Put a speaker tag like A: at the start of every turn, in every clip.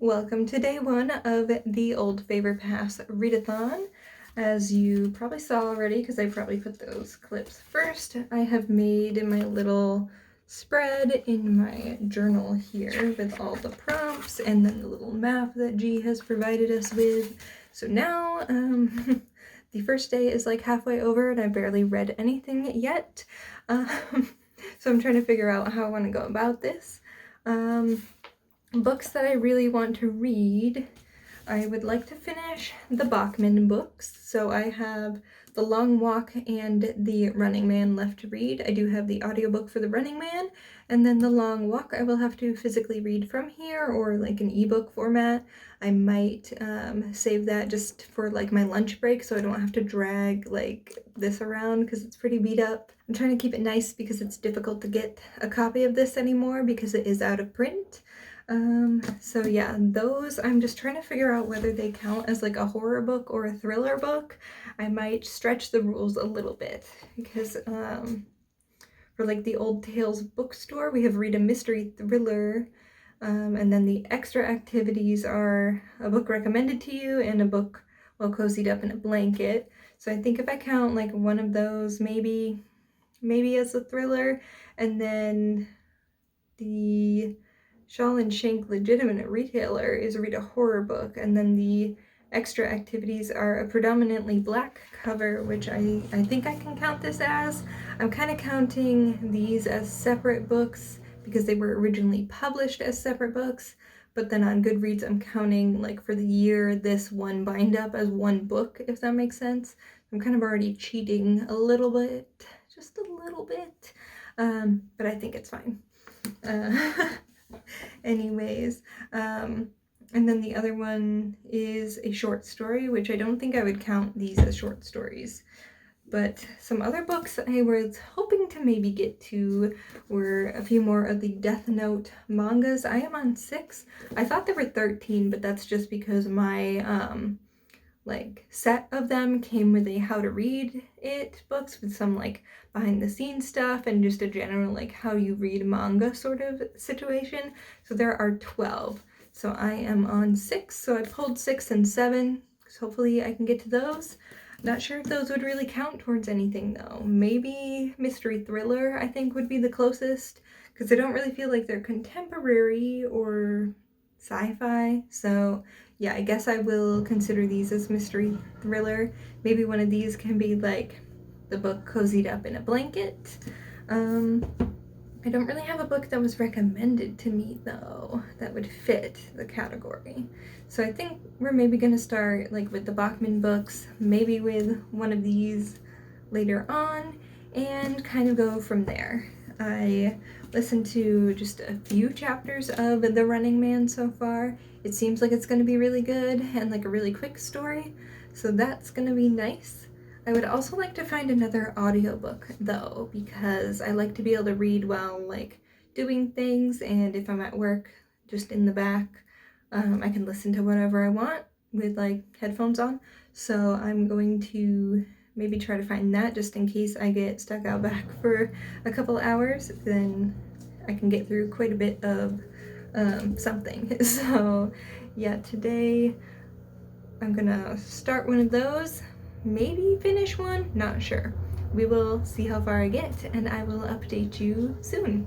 A: Welcome to day one of the Old Favour Pass Readathon. As you probably saw already, because I probably put those clips first, I have made my little spread in my journal here with all the prompts and then the little map that G has provided us with. So now, the first day is like halfway over and I barely read anything yet. So I'm trying to figure out how I want to go about this. Books that I really want to read, I would like to finish the Bachman books. So I have The Long Walk and The Running Man left to read. I do have the audiobook for The Running Man, and then The Long Walk I will have to physically read from here or like an ebook format. I might save that just for like my lunch break so I don't have to drag like this around because it's pretty beat up. I'm trying to keep it nice because it's difficult to get a copy of this anymore because it is out of print. So yeah, those, I'm just trying to figure out whether they count as like a horror book or a thriller book. I might stretch the rules a little bit because for like the Old Tales bookstore, we have read a mystery thriller, and then the extra activities are a book recommended to you and a book well cozied up in a blanket. So I think if I count like one of those, maybe as a thriller, and then the Shawl and Shank Legitimate Retailer is read a horror book, and then the extra activities are a predominantly black cover, which I think I can count this as. I'm kind of counting these as separate books because they were originally published as separate books, but then on Goodreads I'm counting like for the year this one bind up as one book, if that makes sense. I'm kind of already cheating a little bit, just a little bit, but I think it's fine. Anyways, and then the other one is a short story, which I don't think I would count these as short stories. But some other books I was hoping to maybe get to were a few more of the Death Note mangas. I am on 6. I thought there were 13, but that's just because my like set of them came with a how to read it books with some like behind the scenes stuff and just a general like how you read manga sort of situation. So there are 12. So I am on 6. So I pulled 6 and 7. So hopefully I can get to those. Not sure if those would really count towards anything though. Maybe mystery thriller I think would be the closest because I don't really feel like they're contemporary or sci-fi. So yeah, I guess I will consider these as mystery thriller. Maybe one of these can be like the book cozied up in a blanket. I don't really have a book that was recommended to me though that would fit the category. So I think we're maybe gonna start like with the Bachman books, maybe with one of these later on, and kind of go from there. I listened to just a few chapters of The Running Man so far. It seems like it's going to be really good and like a really quick story, so that's going to be nice. I would also like to find another audiobook though, because I like to be able to read while like doing things, and if I'm at work, just in the back, I can listen to whatever I want with like headphones on. So I'm going to maybe try to find that just in case I get stuck out back for a couple hours, then I can get through quite a bit of something. So yeah, today I'm gonna start one of those, maybe finish one, not sure. We will see how far I get and I will update you soon.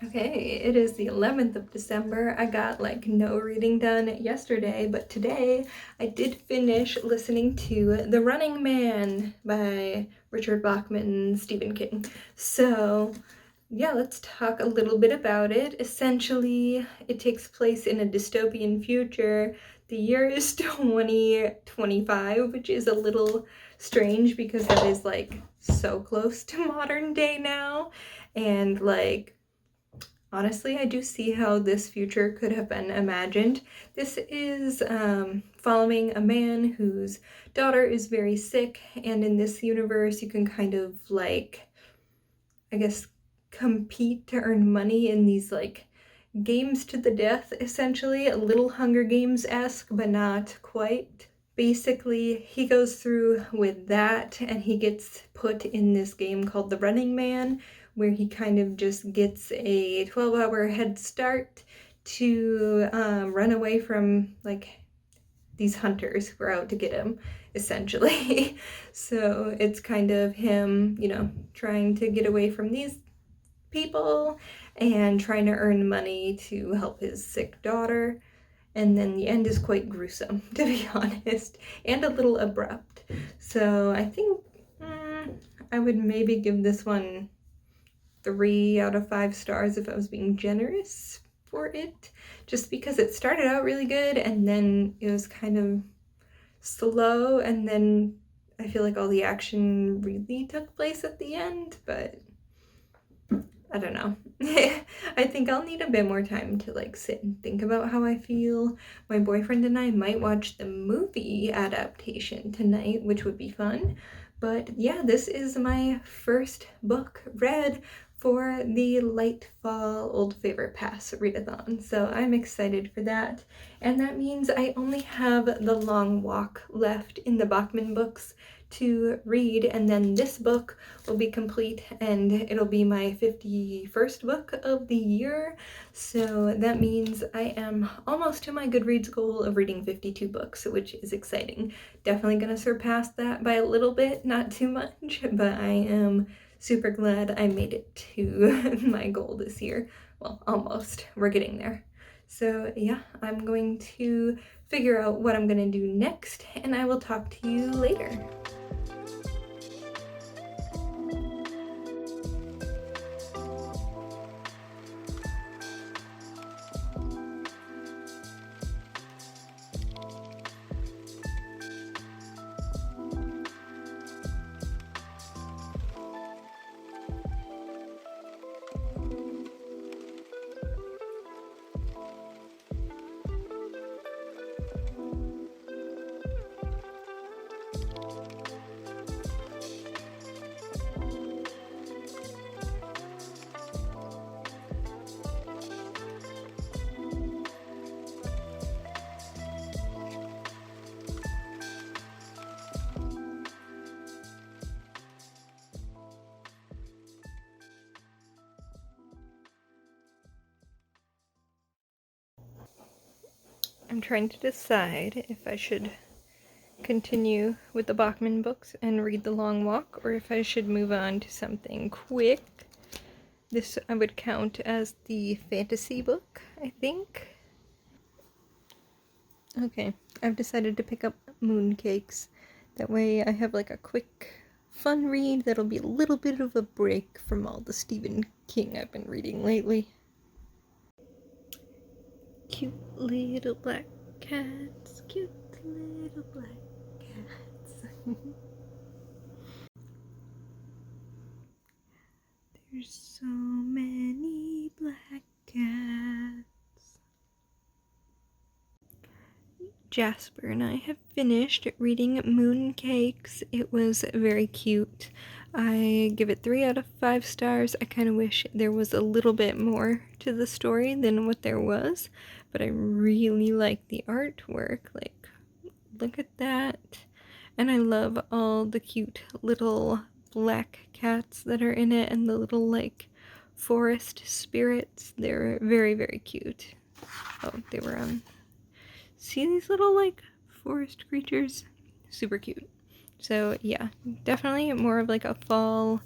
A: Okay, it is the 11th of December. I got like no reading done yesterday, but today I did finish listening to The Running Man by Richard Bachman and Stephen King. So yeah, let's talk a little bit about it. Essentially, it takes place in a dystopian future. The year is 2025, which is a little strange because that is like so close to modern day now. And like, honestly, I do see how this future could have been imagined. This is following a man whose daughter is very sick, and in this universe, you can kind of like, I guess, compete to earn money in these like games to the death, essentially, a little Hunger Games-esque, but not quite. Basically, he goes through with that and he gets put in this game called The Running Man, where he kind of just gets a 12-hour head start to run away from like these hunters who are out to get him, essentially. So it's kind of him, you know, trying to get away from these people and trying to earn money to help his sick daughter. And then the end is quite gruesome, to be honest, and a little abrupt. So I think I would maybe give this one 3 out of 5 stars if I was being generous for it, just because it started out really good and then it was kind of slow, and then I feel like all the action really took place at the end, but I don't know. I think I'll need a bit more time to like sit and think about how I feel. My boyfriend and I might watch the movie adaptation tonight, which would be fun. But yeah, this is my first book read for the Lightfall Old Favour Pass readathon, so I'm excited for that. And that means I only have The Long Walk left in the Bachman books to read, and then this book will be complete and it'll be my 51st book of the year. So that means I am almost to my Goodreads goal of reading 52 books, which is exciting. Definitely gonna surpass that by a little bit, not too much, but I am super glad I made it to my goal this year. Well, almost. We're getting there. So yeah, I'm going to figure out what I'm gonna do next, and I will talk to you later. I'm trying to decide if I should continue with the Bachman books and read The Long Walk, or if I should move on to something quick. This I would count as the fantasy book, I think. Okay, I've decided to pick up Mooncakes. That way I have like a quick, fun read that'll be a little bit of a break from all the Stephen King I've been reading lately. Cute little black cats, cute little black cats. There's so many black cats. Jasper and I have finished reading Mooncakes. It was very cute. I give it 3 out of 5 stars. I kind of wish there was a little bit more to the story than what there was, but I really like the artwork. Like, look at that. And I love all the cute little black cats that are in it and the little like forest spirits. They're very, very cute. Oh, they were on. See these little like forest creatures? Super cute. So yeah, definitely more of like a fall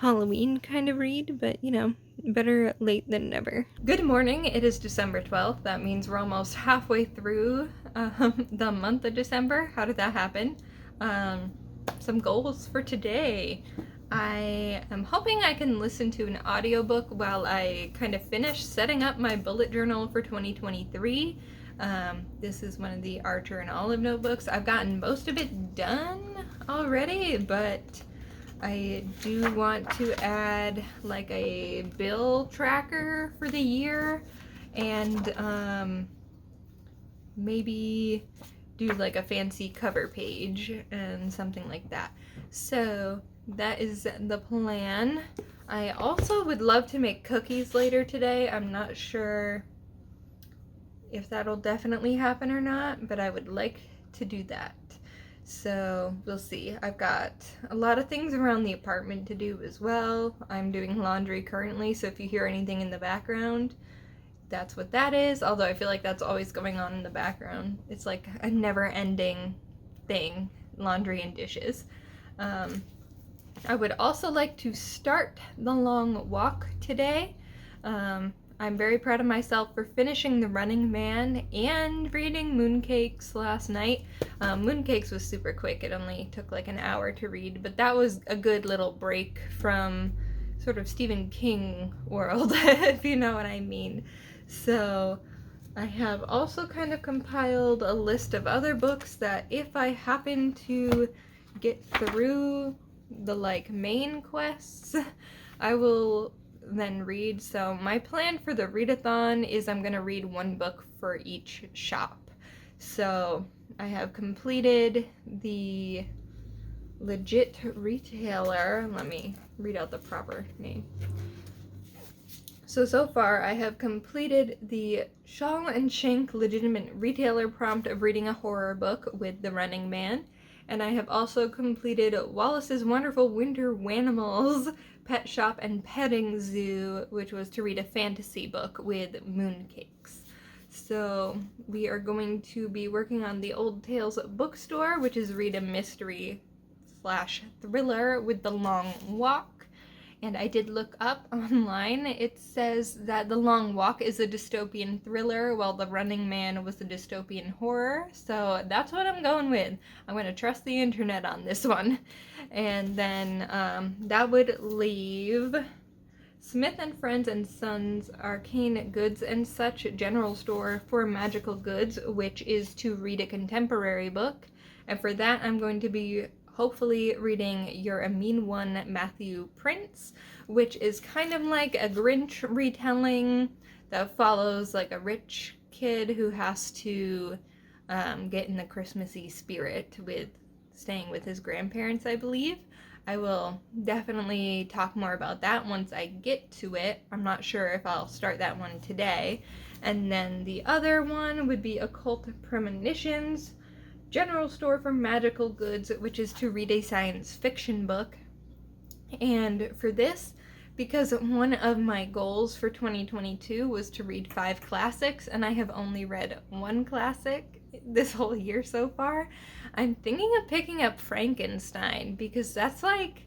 A: Halloween kind of read, but you know, better late than never. Good morning, it is December 12th. That means we're almost halfway through the month of December. How did that happen? Some goals for today. I am hoping I can listen to an audiobook while I kind of finish setting up my bullet journal for 2023. This is one of the Archer and Olive notebooks. I've gotten most of it done already, but I do want to add like a bill tracker for the year and maybe do like a fancy cover page and something like that. So that is the plan. I also would love to make cookies later today. I'm not sure if that'll definitely happen or not, but I would like to do that. So we'll see. I've got a lot of things around the apartment to do as well. I'm doing laundry currently, so if you hear anything in the background, that's what that is. Although I feel like that's always going on in the background. It's like a never-ending thing, laundry and dishes. I would also like to start the long walk today. I'm very proud of myself for finishing The Running Man and reading Mooncakes last night. Mooncakes was super quick. It only took like an hour to read, but that was a good little break from sort of Stephen King world, if you know what I mean. So I have also kind of compiled a list of other books that if I happen to get through the like main quests, I will then read. So my plan for the Readathon is I'm gonna read one book for each shop. So I have completed the Legit Retailer. Let me read out the proper name. So far I have completed the Shaw and Shank Legitimate Retailer prompt of reading a horror book with The Running Man. And I have also completed Wallace's Wonderful Winter Wanimals Pet Shop and Petting Zoo, which was to read a fantasy book with Mooncakes. So we are going to be working on the Old Tales bookstore, which is read a mystery / thriller with The Long Walk. And I did look up online. It says that The Long Walk is a dystopian thriller, while The Running Man was a dystopian horror. So that's what I'm going with. I'm going to trust the internet on this one. And then that would leave Smith and Friends and Sons Arcane Goods and Such General Store for Magical Goods, which is to read a contemporary book. And for that, I'm going to be hopefully reading You're a Mean One, Matthew Prince, which is kind of like a Grinch retelling that follows like a rich kid who has to get in the Christmassy spirit with staying with his grandparents, I believe. I will definitely talk more about that once I get to it. I'm not sure if I'll start that one today. And then the other one would be Occult Premonitions, General Store for Magical Goods, which is to read a science fiction book. And for this, because one of my goals for 2022 was to read 5 classics, and I have only read 1 classic this whole year so far, I'm thinking of picking up Frankenstein, because that's like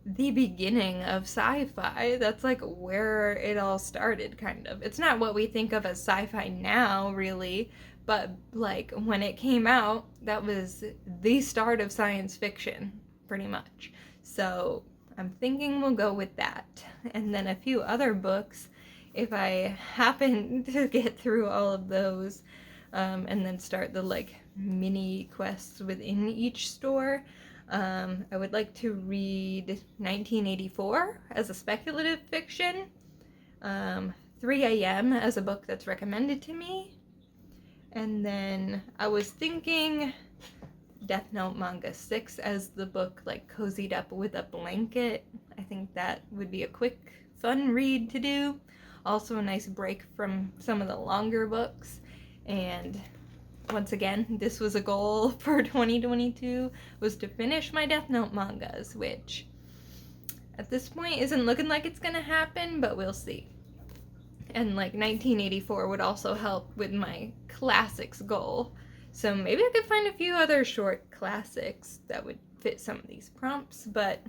A: the beginning of sci-fi. That's like where it all started, kind of. It's not what we think of as sci-fi now, really, but like when it came out, that was the start of science fiction, pretty much. So I'm thinking we'll go with that. And then a few other books, if I happen to get through all of those, and then start the like mini quests within each store. I would like to read 1984 as a speculative fiction, 3 a.m. as a book that's recommended to me, and then I was thinking Death Note Manga 6 as the book like cozied up with a blanket. I think that would be a quick, fun read to do. Also a nice break from some of the longer books. And once again, this was a goal for 2022, was to finish my Death Note mangas, which at this point isn't looking like it's gonna happen, but we'll see. And like 1984 would also help with my classics goal. So maybe I could find a few other short classics that would fit some of these prompts, but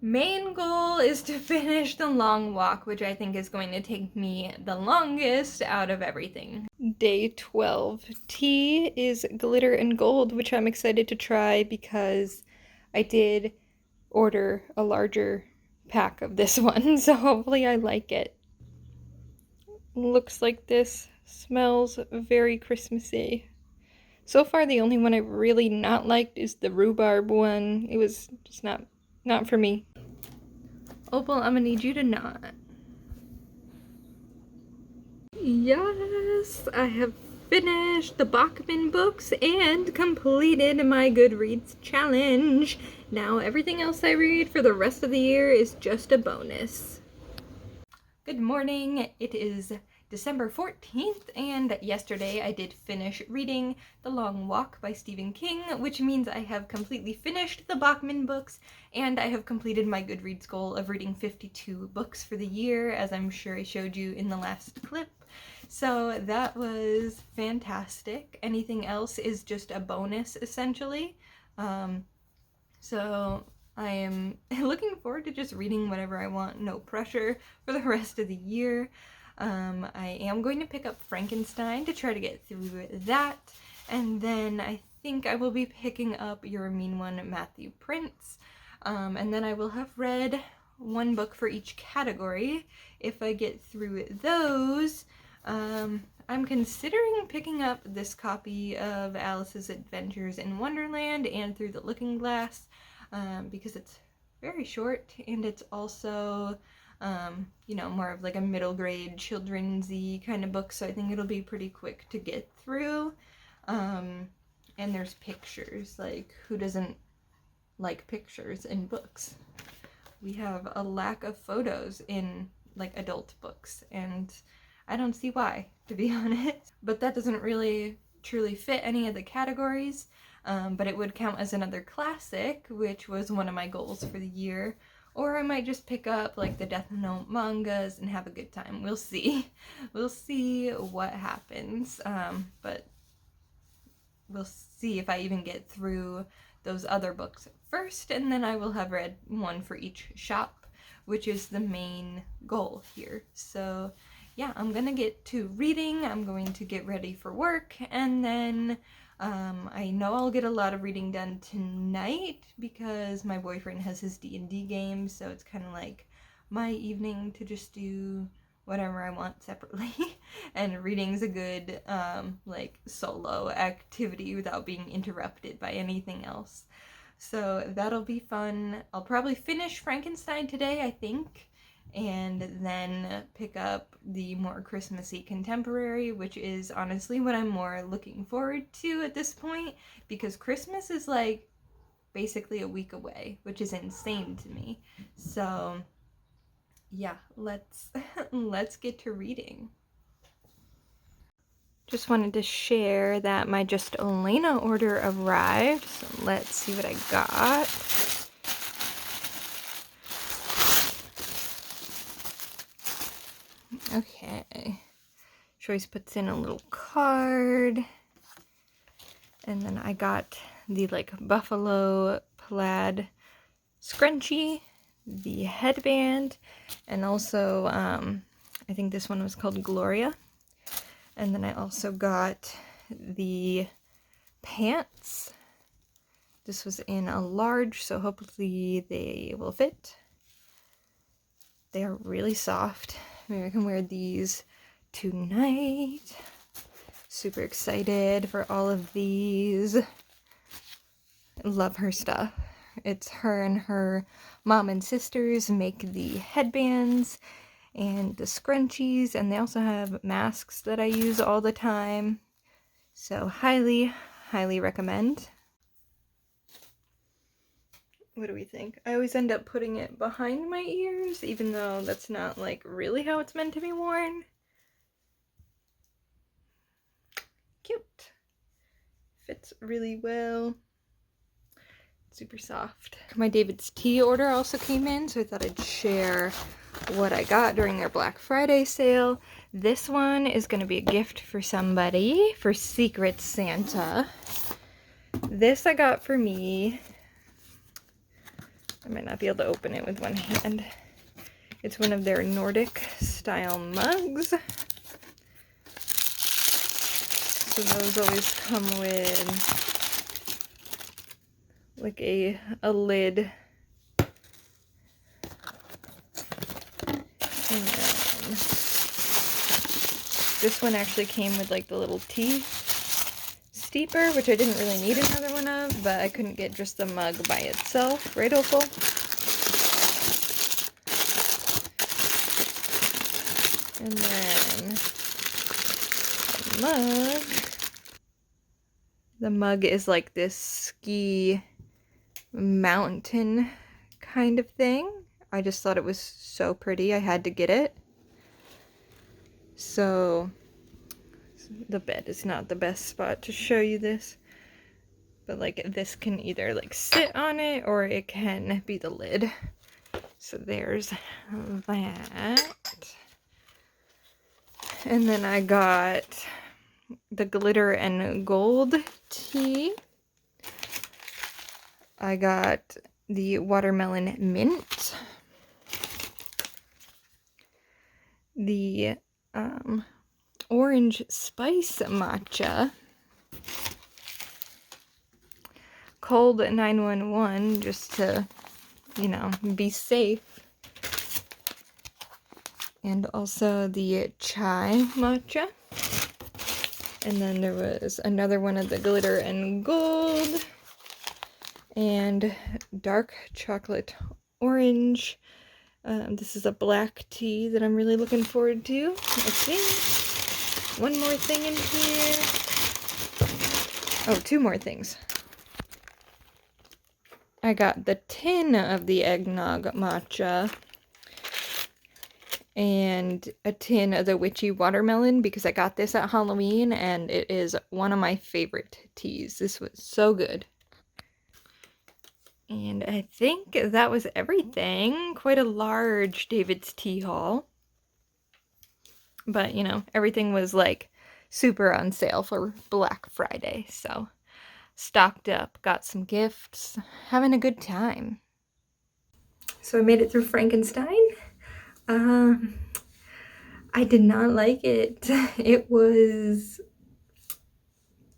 A: Main goal is to finish the long walk, which I think is going to take me the longest out of everything. Day 12. Tea is glitter and gold, which I'm excited to try because I did order a larger pack of this one, so hopefully I like it. Looks like this. Smells very Christmassy. So far the only one I've really not liked is the rhubarb one. It was just not for me. Opal, I'm gonna need you to nod. Yes, I have finished the Bachman books and completed my Goodreads challenge. Now everything else I read for the rest of the year is just a bonus. Good morning. It is December 14th, and yesterday I did finish reading The Long Walk by Stephen King, which means I have completely finished the Bachman books, and I have completed my Goodreads goal of reading 52 books for the year, as I'm sure I showed you in the last clip. So that was fantastic. Anything else is just a bonus, essentially. So I am looking forward to just reading whatever I want, no pressure, for the rest of the year. I am going to pick up Frankenstein to try to get through that, and then I think I will be picking up You're a Mean One, Matthew Prince, and then I will have read one book for each category. If I get through those, I'm considering picking up this copy of Alice's Adventures in Wonderland and Through the Looking Glass, because it's very short, and it's also you know, more of like a middle grade children's-y kind of book, so I think it'll be pretty quick to get through. And there's pictures, like who doesn't like pictures in books? We have a lack of photos in like adult books, and I don't see why, to be honest. But that doesn't really truly fit any of the categories, but it would count as another classic, which was one of my goals for the year. Or I might just pick up like the Death Note mangas and have a good time. We'll see. We'll see what happens. But we'll see if I even get through those other books first, and then I will have read one for each shop, which is the main goal here. So yeah, I'm gonna get to reading, I'm going to get ready for work, and then I know I'll get a lot of reading done tonight because my boyfriend has his D&D game, so it's kind of like my evening to just do whatever I want separately. And reading's a good like solo activity without being interrupted by anything else. So that'll be fun. I'll probably finish Frankenstein today, I think, and then pick up the more Christmassy contemporary, which is honestly what I'm more looking forward to at this point, because Christmas is like basically a week away, which is insane to me. So yeah, let's get to reading. Just wanted to share that my Just Elena order arrived, so let's see what I got. Okay, Joyce puts in a little card, and then I got the like buffalo plaid scrunchie, the headband, and also I think this one was called Gloria. And then I also got the pants. This was in a large, so hopefully they will fit. They are really soft. Maybe I can wear these tonight. Super excited for all of these. Love her stuff. It's her and her mom and sisters make the headbands and the scrunchies, and they also have masks that I use all the time. So highly recommend. What do we think? I always end up putting it behind my ears, even though that's not like really how it's meant to be worn. Cute. Fits really well. Super soft. My David's Tea order also came in, so I thought I'd share what I got during their Black Friday sale. This one is going to be a gift for somebody for Secret Santa. This I got for me. I might not be able to open it with one hand. It's one of their Nordic style mugs. So those always come with like a lid. And then this one actually came with like the little tea steeper, which I didn't really need another one of, but I couldn't get just the mug by itself, right, Opal? And then the mug is like this ski mountain kind of thing. I just thought it was so pretty, I had to get it. So the bed is not the best spot to show you this, but like this can either like sit on it or it can be the lid. So there's that. And then I got the glitter and gold tea. I got the watermelon mint. The orange spice matcha. Cold 911, just to, you know, be safe. And also the chai matcha. And then there was another one of the glitter and gold. And dark chocolate orange. This is a black tea that I'm really looking forward to. Let's see. One more thing in here. Oh, two more things. I got the tin of the eggnog matcha and a tin of the witchy watermelon because I got this at Halloween and it is one of my favorite teas. This was so good. And I think that was everything. Quite a large David's Tea haul. But, you know, everything was like super on sale for Black Friday. So, stocked up, got some gifts, having a good time. So I made it through Frankenstein. I did not like it. It was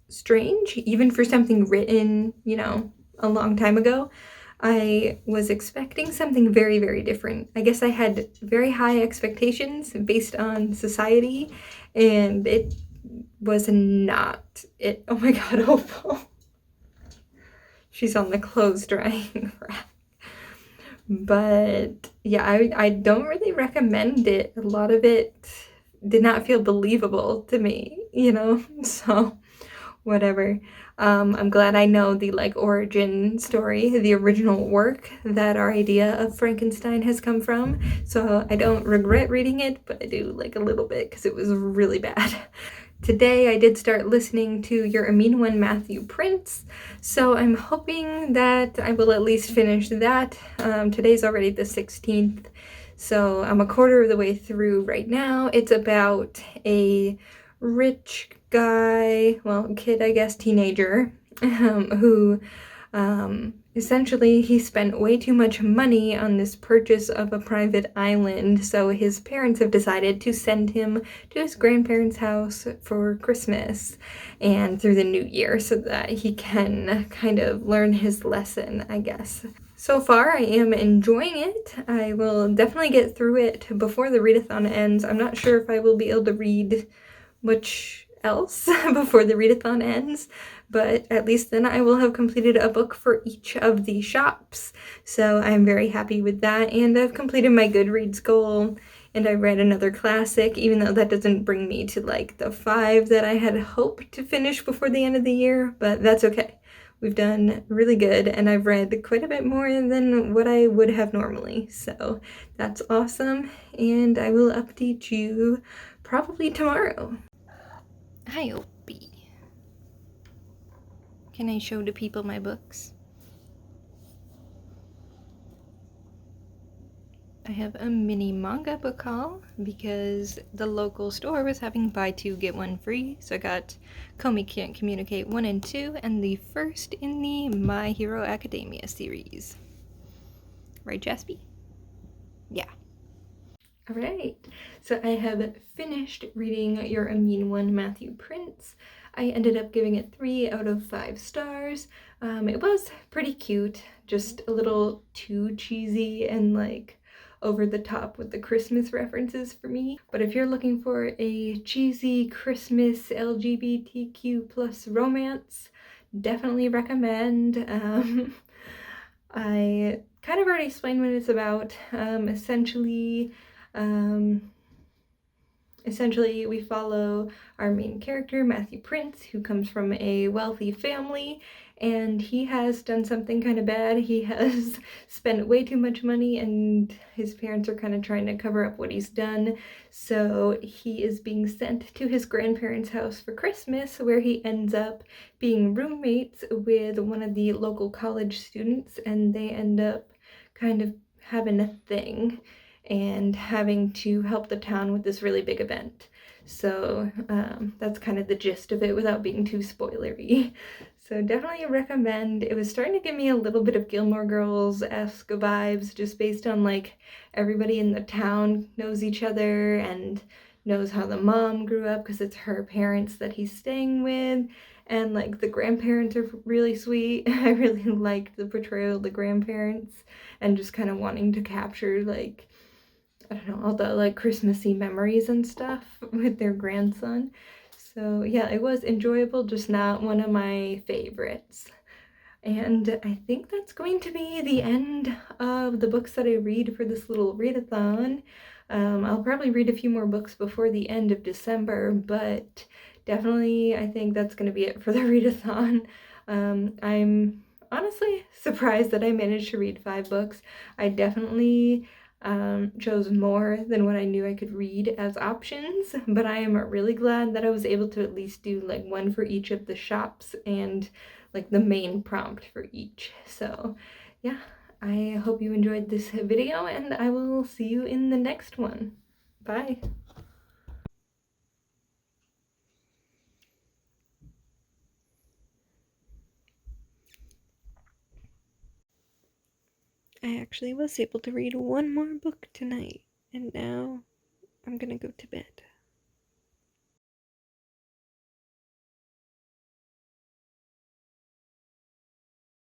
A: strange, even for something written, you know, a long time ago. I was expecting something very, very different. I guess I had very high expectations based on society, and it was not it. Oh my god, Opal. She's on the clothes drying rack. But yeah, I don't really recommend it. A lot of it did not feel believable to me, you know, so whatever. I'm glad I know the like origin story, the original work that our idea of Frankenstein has come from. So I don't regret reading it, but I do like a little bit because it was really bad. Today I did start listening to Your Amin One Matthew Prince, so I'm hoping that I will at least finish that. Today's already the 16th, so I'm a quarter of the way through right now. It's about a rich guy, well, kid, I guess, teenager, who essentially he spent way too much money on this purchase of a private island, so his parents have decided to send him to his grandparents' house for Christmas and through the new year so that he can kind of learn his lesson, I guess. So far, I am enjoying it. I will definitely get through it before the readathon ends. I'm not sure if I will be able to read much else before the readathon ends, but at least then I will have completed a book for each of the shops. So I'm very happy with that, and I've completed my Goodreads goal, and I read another classic, even though that doesn't bring me to like the 5 that I had hoped to finish before the end of the year, but that's okay. We've done really good, and I've read quite a bit more than what I would have normally, so that's awesome, and I will update you probably tomorrow. Hi, Opie. Can I show the people my books? I have a mini manga book haul because the local store was having buy 2 get 1 free, so I got Komi Can't Communicate 1 and 2 and the first in the My Hero Academia series. Right, Jaspy? Yeah. Alright, so I have finished reading You're a Mean One, Matthew Prince. I ended up giving it 3 out of 5 stars. It was pretty cute, just a little too cheesy and like over the top with the Christmas references for me. But if you're looking for a cheesy Christmas LGBTQ plus romance, definitely recommend. I kind of already explained what it's about. Essentially, we follow our main character, Matthew Prince, who comes from a wealthy family, and he has done something kind of bad. He has spent way too much money, and his parents are kind of trying to cover up what he's done. So he is being sent to his grandparents' house for Christmas, where he ends up being roommates with one of the local college students, and they end up kind of having a thing and having to help the town with this really big event. So that's kind of the gist of it without being too spoilery. So definitely recommend. It was starting to give me a little bit of Gilmore Girls-esque vibes, just based on like everybody in the town knows each other and knows how the mom grew up because it's her parents that he's staying with. And like the grandparents are really sweet. I really liked the portrayal of the grandparents and just kind of wanting to capture like, I don't know, all the like Christmassy memories and stuff with their grandson. So yeah, it was enjoyable, just not one of my favorites. And I think that's going to be the end of the books that I read for this little readathon. I'll probably read a few more books before the end of December, but definitely I think that's going to be it for the readathon. I'm honestly surprised that I managed to read 5 books. I definitely chose more than what I knew I could read as options, but I am really glad that I was able to at least do like one for each of the shops and like the main prompt for each. So yeah, I hope you enjoyed this video and I will see you in the next one. Bye. I actually was able to read one more book tonight, and now I'm gonna go to bed.